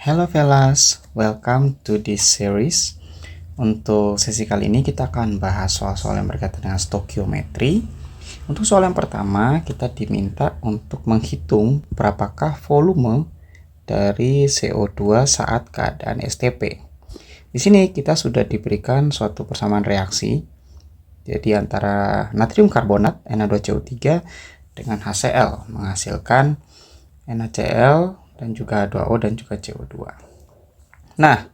Hello fellas, welcome to this series. Untuk sesi kali ini kita akan bahas soal-soal yang berkaitan dengan stokiometri. Untuk soal yang pertama, kita diminta untuk menghitung berapakah volume dari CO2 saat keadaan STP. Di sini kita sudah diberikan suatu persamaan reaksi, jadi antara natrium karbonat Na2CO3 dengan HCl menghasilkan NaCl dan juga H2O dan juga CO2. Nah,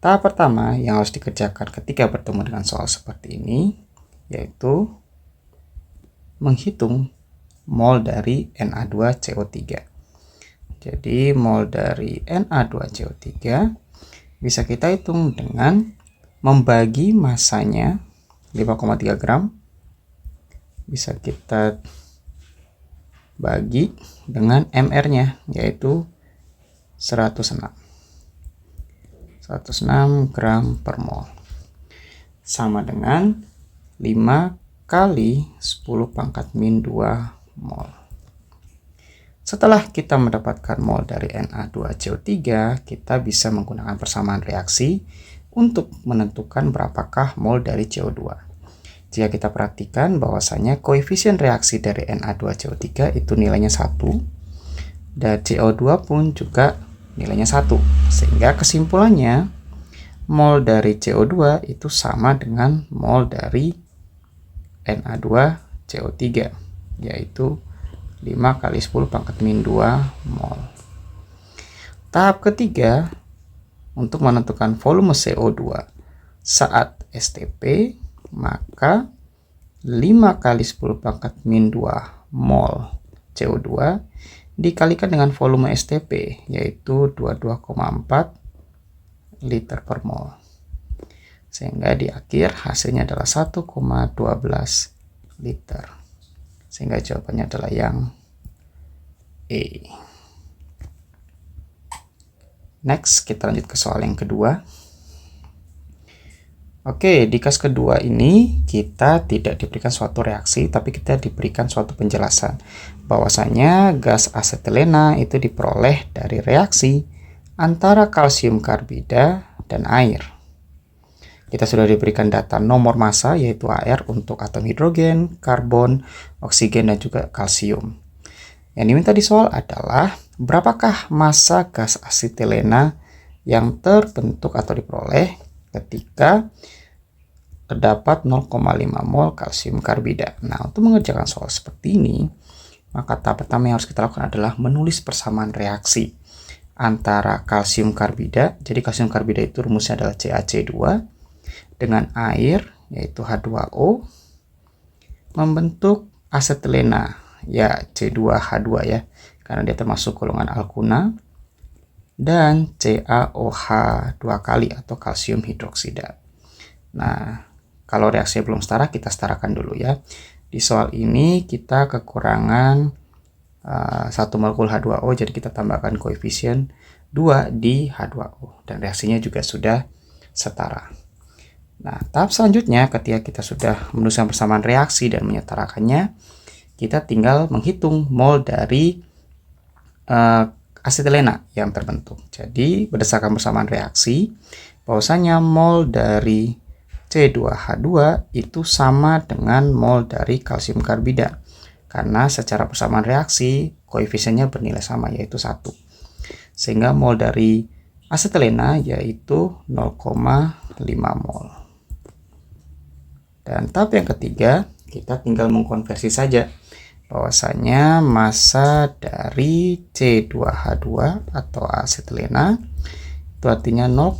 tahap pertama yang harus dikerjakan ketika bertemu dengan soal seperti ini yaitu menghitung mol dari Na2CO3. Jadi mol dari Na2CO3 bisa kita hitung dengan membagi masanya 5,3 gram, bisa kita bagi dengan MR-nya yaitu 106 gram per mol, sama dengan 5 kali 10 pangkat min 2 mol. Setelah kita mendapatkan mol dari Na2CO3, kita bisa menggunakan persamaan reaksi untuk menentukan berapakah mol dari CO2. Jika kita perhatikan bahwasanya koefisien reaksi dari Na2CO3 itu nilainya 1 dan CO2 pun juga nilainya 1, sehingga kesimpulannya mol dari CO2 itu sama dengan mol dari Na2CO3 yaitu 5 kali 10 pangkat min 2 mol. Tahap ketiga untuk menentukan volume CO2 saat STP, maka 5 kali 10 pangkat min 2 mol CO2 dikalikan dengan volume STP yaitu 22,4 liter per mol, sehingga di akhir hasilnya adalah 1,12 liter, sehingga jawabannya adalah yang E. Next, kita lanjut ke soal yang kedua. Oke, di kas kedua ini kita tidak diberikan suatu reaksi, tapi kita diberikan suatu penjelasan bahwasanya gas asetilena itu diperoleh dari reaksi antara kalsium karbida dan air. Kita sudah diberikan data nomor massa yaitu Ar untuk atom hidrogen, karbon, oksigen, dan juga kalsium. Yang diminta di soal adalah berapakah massa gas asetilena yang terbentuk atau diperoleh ketika terdapat 0,5 mol kalsium karbida. Nah, untuk mengerjakan soal seperti ini, maka tahap pertama yang harus kita lakukan adalah menulis persamaan reaksi antara kalsium karbida. Jadi kalsium karbida itu rumusnya adalah CaC2 dengan air yaitu H2O membentuk asetilena ya C2H2 ya, karena dia termasuk golongan alkuna, dan CaOH 2 kali atau kalsium hidroksida. Nah, kalau reaksinya belum setara, kita setarakan dulu ya. Di soal ini kita kekurangan 1 molekul H2O, jadi kita tambahkan koefisien 2 di H2O, dan reaksinya juga sudah setara. Nah, tahap selanjutnya ketika kita sudah menuliskan persamaan reaksi dan menyetarakannya, kita tinggal menghitung mol dari asetilena yang terbentuk. Jadi berdasarkan persamaan reaksi, bahwasanya mol dari C2H2 itu sama dengan mol dari kalsium karbida, karena secara persamaan reaksi koefisiennya bernilai sama yaitu 1, sehingga mol dari asetilena yaitu 0,5 mol. Dan tahap yang ketiga, kita tinggal mengkonversi saja bahwasanya massa dari C2H2 atau asetilena itu artinya 0,5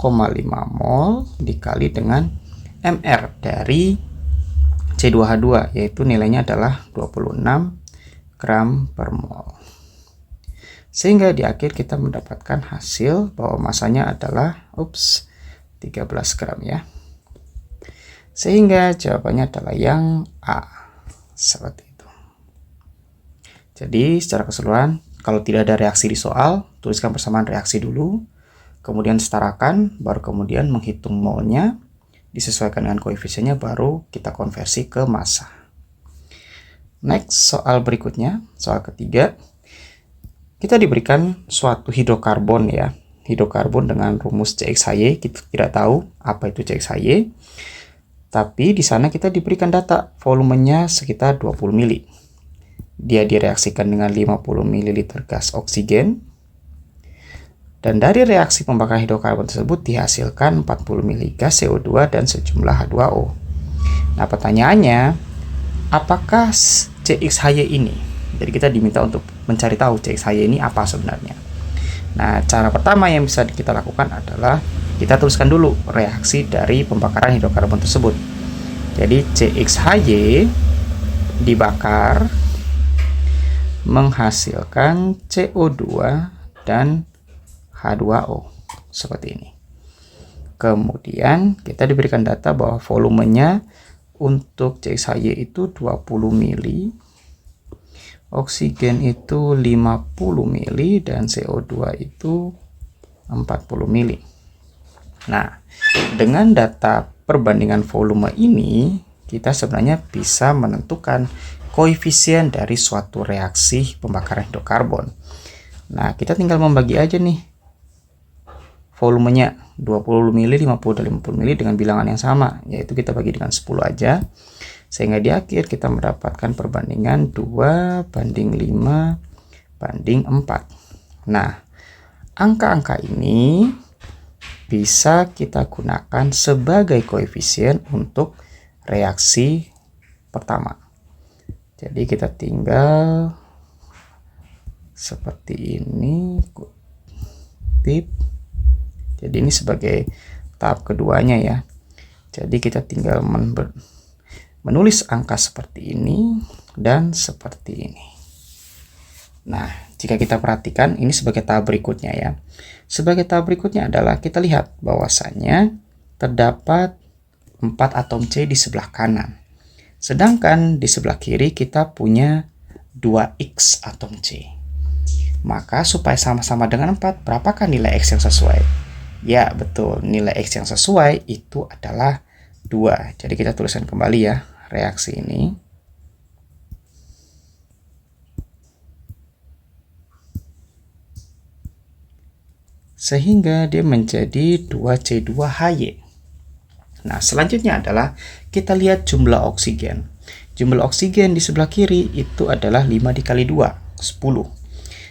mol dikali dengan MR dari C2H2 yaitu nilainya adalah 26 gram per mol, sehingga di akhir kita mendapatkan hasil bahwa masanya adalah 13 gram ya, sehingga jawabannya adalah yang A, seperti itu. Jadi secara keseluruhan, kalau tidak ada reaksi di soal, tuliskan persamaan reaksi dulu, kemudian setarakan, baru kemudian menghitung molnya, disesuaikan dengan koefisiennya, baru kita konversi ke massa. Next, soal berikutnya, soal ketiga. Kita diberikan suatu hidrokarbon ya, hidrokarbon dengan rumus CXHY. Kita tidak tahu apa itu CXHY. Tapi di sana kita diberikan data volumenya sekitar 20 mili. Dia direaksikan dengan 50 ml gas oksigen. Dan dari reaksi pembakaran hidrokarbon tersebut dihasilkan 40 mili gas CO2 dan sejumlah H2O. Nah, pertanyaannya, apakah CXHY ini? Jadi kita diminta untuk mencari tahu CXHY ini apa sebenarnya. Nah, cara pertama yang bisa kita lakukan adalah kita tuliskan dulu reaksi dari pembakaran hidrokarbon tersebut. Jadi CXHY dibakar menghasilkan CO2 dan H2O seperti ini. Kemudian kita diberikan data bahwa volumenya untuk CXHY itu 20 mili, oksigen itu 50 mili, dan CO2 itu 40 mili. Nah, dengan data perbandingan volume ini, kita sebenarnya bisa menentukan koefisien dari suatu reaksi pembakaran hidrokarbon. Nah, kita tinggal membagi aja nih volumenya 20 mili, 50 dan 50 mili dengan bilangan yang sama, yaitu kita bagi dengan 10 aja. Sehingga di akhir kita mendapatkan perbandingan 2:5:4. Nah, angka-angka ini bisa kita gunakan sebagai koefisien untuk reaksi pertama. Jadi kita tinggal seperti ini, kutip. Jadi ini sebagai tahap keduanya ya. Jadi kita tinggal menulis angka seperti ini dan seperti ini. Nah, jika kita perhatikan ini sebagai tahap berikutnya ya. Sebagai tahap berikutnya adalah kita lihat bahwasannya terdapat 4 atom C di sebelah kanan. Sedangkan di sebelah kiri kita punya 2X atom C. Maka supaya sama-sama dengan 4, berapakah nilai X yang sesuai? Ya, betul. Nilai X yang sesuai itu adalah 2. Jadi kita tuliskan kembali ya reaksi ini. Sehingga dia menjadi 2C2Hy. Nah, selanjutnya adalah kita lihat jumlah oksigen. Jumlah oksigen di sebelah kiri itu adalah 5 dikali 2, 10.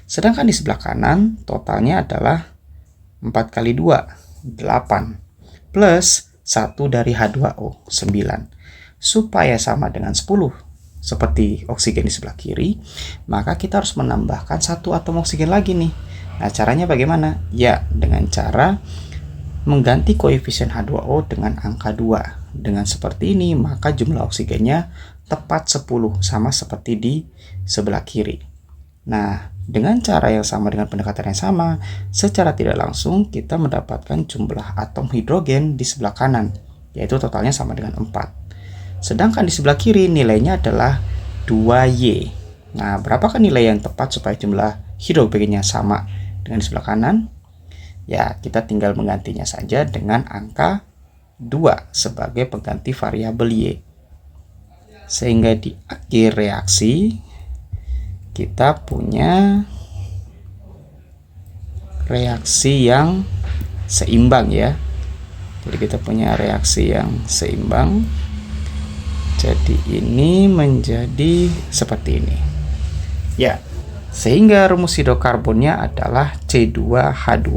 Sedangkan di sebelah kanan totalnya adalah 4 kali 2, 8. Plus 1 dari H2O, 9. Supaya sama dengan 10, seperti oksigen di sebelah kiri, maka kita harus menambahkan 1 atom oksigen lagi nih. Nah, caranya bagaimana? Ya, dengan cara mengganti koefisien H2O dengan angka 2. Dengan seperti ini, maka jumlah oksigennya tepat 10, sama seperti di sebelah kiri. Nah, dengan cara yang sama, dengan pendekatan yang sama, secara tidak langsung kita mendapatkan jumlah atom hidrogen di sebelah kanan, yaitu totalnya sama dengan 4. Sedangkan di sebelah kiri nilainya adalah 2Y. Nah, berapakah nilai yang tepat supaya jumlah hidrogennya sama dengan di sebelah kanan? Ya, kita tinggal menggantinya saja dengan angka 2 sebagai pengganti variabel Y. Sehingga di akhir reaksi kita punya reaksi yang seimbang ya. Jadi kita punya reaksi yang seimbang. Jadi ini menjadi seperti ini. Ya, sehingga rumus hidrokarbonnya adalah C2H2.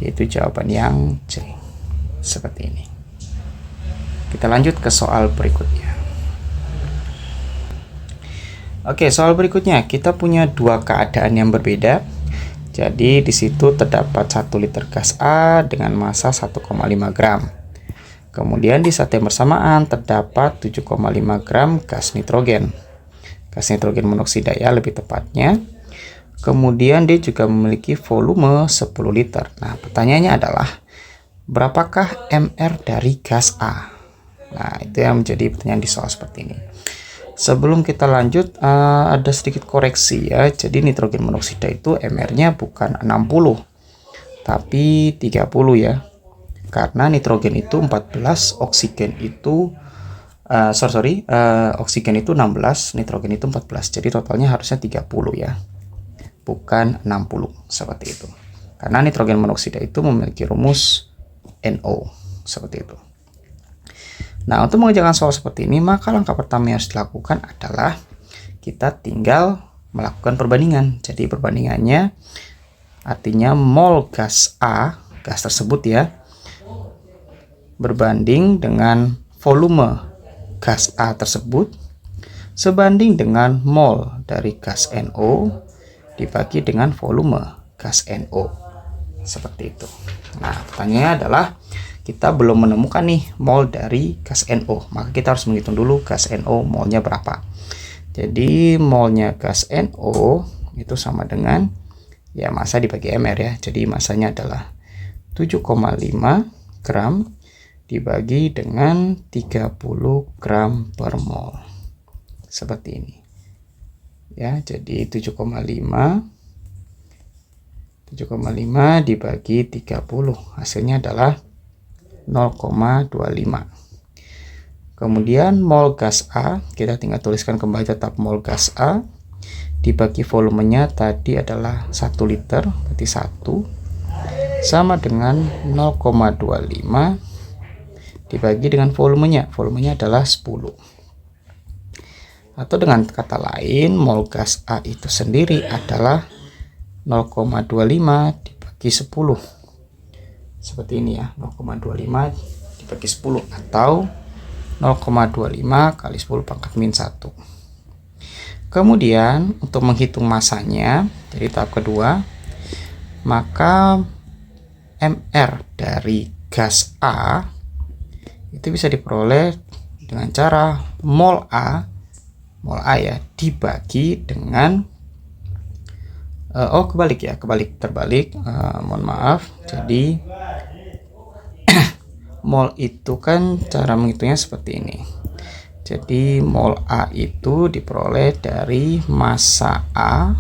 Yaitu jawaban yang C. Seperti ini. Kita lanjut ke soal berikutnya. Oke, soal berikutnya kita punya dua keadaan yang berbeda. Jadi di situ terdapat 1 liter gas A dengan massa 1,5 gram. Kemudian di saat yang bersamaan terdapat 7,5 gram gas nitrogen. Gas nitrogen monoksida ya lebih tepatnya. Kemudian dia juga memiliki volume 10 liter. Nah, pertanyaannya adalah berapakah MR dari gas A? Nah, itu yang menjadi pertanyaan di soal seperti ini. Sebelum kita lanjut, ada sedikit koreksi ya. Jadi nitrogen monoksida itu MR-nya bukan 60, tapi 30 ya. Karena nitrogen itu 14, oksigen itu oksigen itu 16, nitrogen itu 14. Jadi totalnya harusnya 30 ya. Bukan 60 seperti itu. Karena nitrogen monoksida itu memiliki rumus NO, seperti itu. Nah, untuk mengerjakan soal seperti ini, maka langkah pertama yang harus dilakukan adalah kita tinggal melakukan perbandingan. Jadi perbandingannya artinya mol gas A, gas tersebut ya, berbanding dengan volume gas A tersebut sebanding dengan mol dari gas NO dibagi dengan volume gas NO. Seperti itu. Nah, pertanyaannya adalah kita belum menemukan nih mol dari gas NO, maka kita harus menghitung dulu gas NO molnya berapa. Jadi molnya gas NO itu sama dengan ya massa dibagi mR ya. Jadi massanya adalah 7,5 gram dibagi dengan 30 gram per mol. Seperti ini. Ya, jadi 7,5 dibagi 30, hasilnya adalah 0,25. Kemudian mol gas A, kita tinggal tuliskan kembali tetap mol gas A dibagi volumenya tadi adalah 1 liter, berarti 1 sama dengan 0,25 dibagi dengan volumenya adalah 10. Atau dengan kata lain, mol gas A itu sendiri adalah 0,25 dibagi 10. Seperti ini ya, 0,25 dibagi 10 atau 0,25 kali 10 pangkat min 1. Kemudian untuk menghitung masanya, jadi tahap kedua, maka mR dari gas A itu bisa diperoleh dengan cara mol A ya dibagi dengan terbalik, mohon maaf. Jadi mol itu kan cara menghitungnya seperti ini. Jadi mol A itu diperoleh dari massa A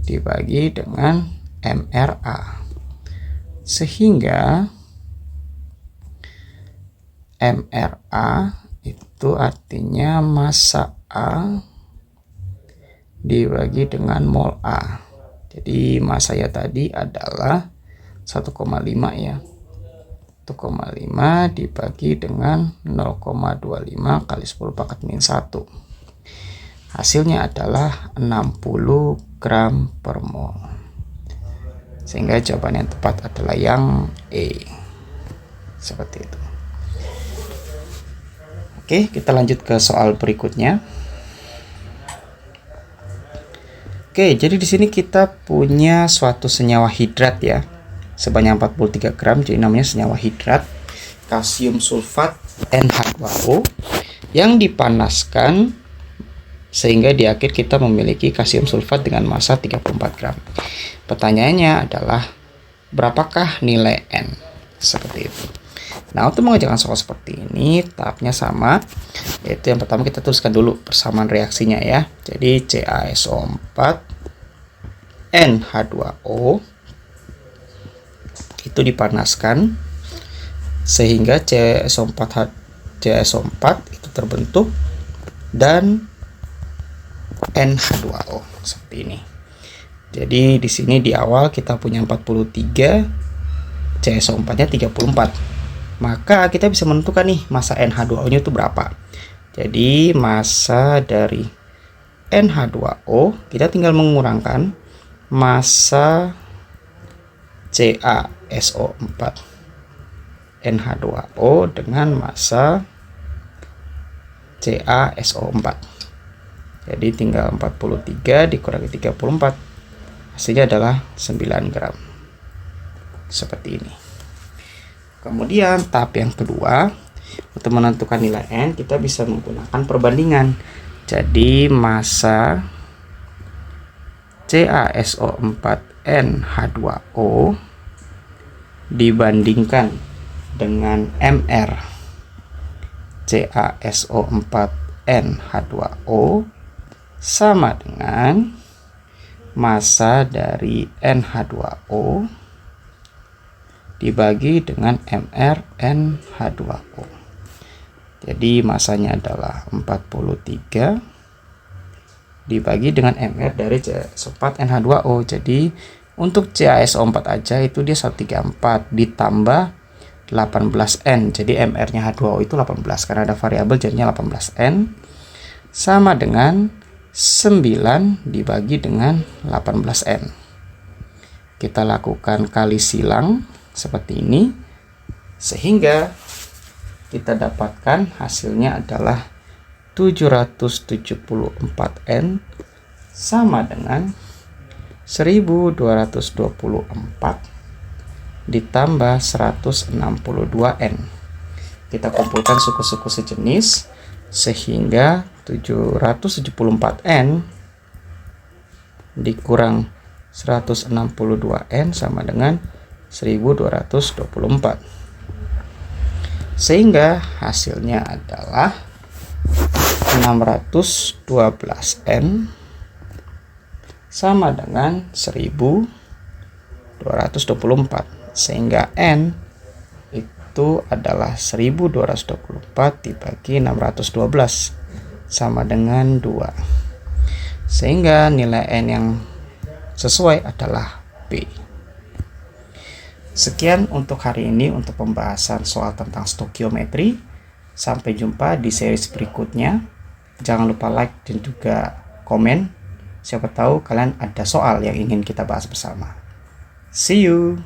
dibagi dengan mRA. Sehingga mRA itu artinya massa A dibagi dengan mol A. Jadi massanya tadi adalah 1,5 ya. 1,5 dibagi dengan 0,25 kali 10 pangkat min 1. Hasilnya adalah 60 gram per mol. Sehingga jawaban yang tepat adalah yang E. Seperti itu. Oke, kita lanjut ke soal berikutnya. Oke, jadi di sini kita punya suatu senyawa hidrat ya, sebanyak 43 gram, jadi namanya senyawa hidrat kalsium sulfat NH2O yang dipanaskan sehingga di akhir kita memiliki kalsium sulfat dengan massa 34 gram. Pertanyaannya adalah berapakah nilai N? Seperti itu. Nah, untuk mengerjakan soal seperti ini tahapnya sama, yaitu yang pertama kita tuliskan dulu persamaan reaksinya ya. Jadi CaSO4 NH2O itu dipanaskan sehingga CaSO4 itu terbentuk dan NH2O seperti ini. Jadi di sini di awal kita punya 43, CaSO4-nya 34. Maka kita bisa menentukan nih massa NH2O-nya itu berapa. Jadi massa dari NH2O kita tinggal mengurangkan massa CaSO4 NH2O dengan massa CaSO4. Jadi tinggal 43 dikurangi 34. Hasilnya adalah 9 gram. Seperti ini. Kemudian tahap yang kedua, untuk menentukan nilai N kita bisa menggunakan perbandingan. Jadi massa CaSO4 NH2O dibandingkan dengan mR CaSO4 NH2O sama dengan massa dari NH2O dibagi dengan mR NH2O. Jadi massanya adalah 43 dibagi dengan mR dari CaSO4 NH2O. Jadi Untuk CaSO4 aja itu dia 134 ditambah 18N. Jadi MR-nya H2O itu 18 karena ada variabel jadinya 18N sama dengan 9 dibagi dengan 18N. Kita lakukan kali silang seperti ini sehingga kita dapatkan hasilnya adalah 774N sama dengan 1224 ditambah 162N. Kita kumpulkan suku-suku sejenis sehingga 774N dikurang 162N sama dengan 1224. Sehingga hasilnya adalah 612N sama dengan 1224. Sehingga N itu adalah 1224 dibagi 612 sama dengan 2. Sehingga nilai N yang sesuai adalah B. Sekian untuk hari ini untuk pembahasan soal tentang stokiometri. Sampai jumpa di series berikutnya. Jangan lupa like dan juga komen. Siapa tahu kalian ada soal yang ingin kita bahas bersama. See you!